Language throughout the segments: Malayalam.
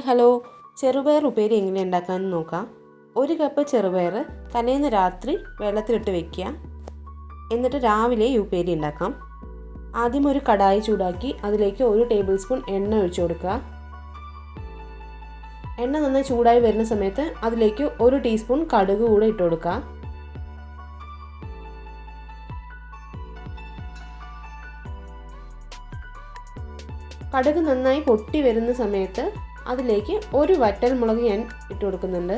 ഹായ് ഹലോ, ചെറുപയർ ഉപ്പേരി എങ്ങനെ ഉണ്ടാക്കാമെന്ന് നോക്കാം. 1 കപ്പ് ചെറുപയർ തലേന്ന് രാത്രി വെള്ളത്തിലിട്ട് വെക്കുക. എന്നിട്ട് രാവിലെ ഈ ഉപ്പേരി ഉണ്ടാക്കാം. ആദ്യം ഒരു കടായി ചൂടാക്കി അതിലേക്ക് 1 ടേബിൾ സ്പൂൺ എണ്ണ ഒഴിച്ചു കൊടുക്കുക. എണ്ണ നന്നായി ചൂടായി വരുന്ന സമയത്ത് അതിലേക്ക് 1 ടീസ്പൂൺ കടുക് കൂടെ ഇട്ട് കൊടുക്കുക. കടുക് നന്നായി പൊട്ടി വരുന്ന സമയത്ത് അതിലേക്ക് 1 വറ്റൽ മുളക് ഞാൻ ഇട്ട് കൊടുക്കുന്നുണ്ട്.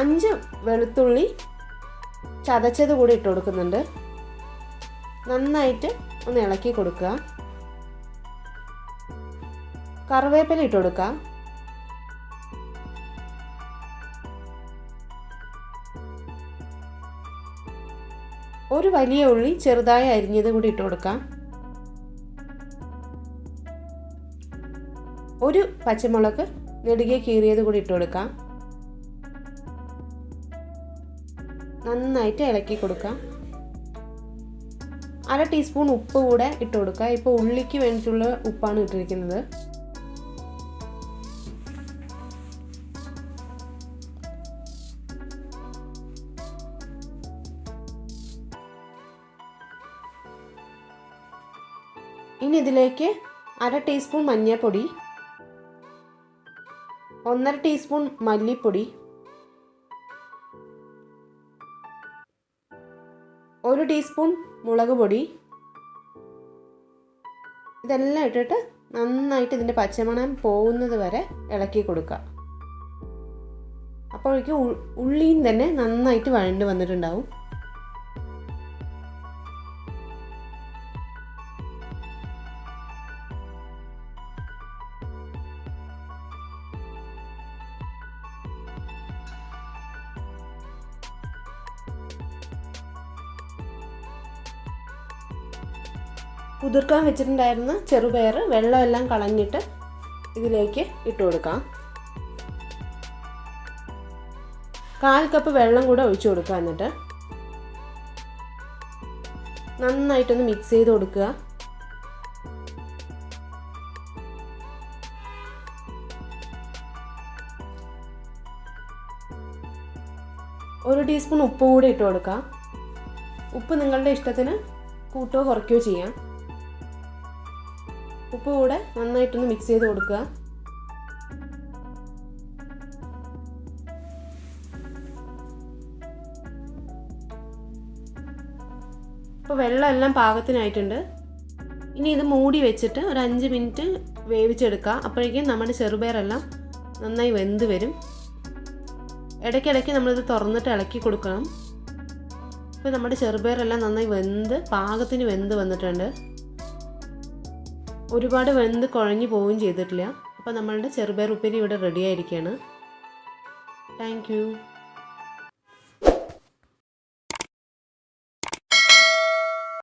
അഞ്ച് വെളുത്തുള്ളി ചതച്ചത് കൂടി ഇട്ട് കൊടുക്കുന്നുണ്ട്. നന്നായിട്ട് ഒന്ന് ഇളക്കി കൊടുക്കുക. കറിവേപ്പില ഇട്ട് കൊടുക്കുക. ഒരു വലിയ ഉള്ളി ചെറുതായി അരിഞ്ഞത് കൂടി ഇട്ട് കൊടുക്കാം. 1 പച്ചമുളക് നെടുകെ കീറിയത് കൂടി ഇട്ട് കൊടുക്കാം. നന്നായിട്ട് ഇളക്കി കൊടുക്കാം. 1/2 ടീസ്പൂൺ ഉപ്പ് കൂടെ ഇട്ട് കൊടുക്കുക. ഇപ്പോൾ ഉള്ളിക്ക് വേണ്ടിയിട്ടുള്ള ഉപ്പാണ് ഇട്ടിരിക്കുന്നത്. ഇനി ഇതിലേക്ക് 1/2 ടീസ്പൂൺ മഞ്ഞൾപ്പൊടി, 1/2 ടീസ്പൂൺ മല്ലിപ്പൊടി, 1 ടീസ്പൂൺ മുളക് പൊടി, ഇതെല്ലാം ഇട്ടിട്ട് നന്നായിട്ട് ഇതിൻ്റെ പച്ചമണം പോകുന്നത് വരെ ഇളക്കി കൊടുക്കുക. അപ്പോഴേക്കും ഉള്ളിയും തന്നെ നന്നായിട്ട് വഴണ്ട് വന്നിട്ടുണ്ടാവും. കുതിർക്കാൻ വെച്ചിട്ടുണ്ടായിരുന്ന ചെറുപയർ വെള്ളമെല്ലാം കളഞ്ഞിട്ട് ഇതിലേക്ക് ഇട്ട് കൊടുക്കാം. 1/4 കപ്പ് വെള്ളം കൂടെ ഒഴിച്ചു കൊടുക്കുക. എന്നിട്ട് നന്നായിട്ടൊന്ന് മിക്സ് ചെയ്ത് കൊടുക്കുക. ഒരു ടീസ്പൂൺ ഉപ്പ് കൂടെ ഇട്ട് കൊടുക്കുക. ഉപ്പ് നിങ്ങളുടെ ഇഷ്ടത്തിന് കൂട്ടുകയോ കുറയ്ക്കുകയോ ചെയ്യാം. ഉപ്പ് കൂടെ നന്നായിട്ടൊന്ന് മിക്സ് ചെയ്ത് കൊടുക്കുക. ഇപ്പോൾ വെള്ളമെല്ലാം പാകത്തിനായിട്ടുണ്ട്. ഇനി ഇത് മൂടി വെച്ചിട്ട് ഒരു 5 മിനിറ്റ് വേവിച്ചെടുക്കുക. അപ്പോഴേക്കും നമ്മുടെ ചെറുപയറെല്ലാം നന്നായി വെന്ത് വരും. ഇടയ്ക്കിടയ്ക്ക് നമ്മളിത് തുറന്നിട്ട് ഇളക്കി കൊടുക്കണം. ഇപ്പോൾ നമ്മുടെ ചെറുപയറെല്ലാം നന്നായി പാകത്തിന് വെന്ത് വന്നിട്ടുണ്ട്. ഒരുപാട് വെന്ത് കുഴഞ്ഞു പോവുകയും ചെയ്തിട്ടില്ല. അപ്പോൾ നമ്മളുടെ ചെറുപയർ ഉപ്പേരി ഇവിടെ റെഡി ആയിരിക്കുകയാണ്. Thank you.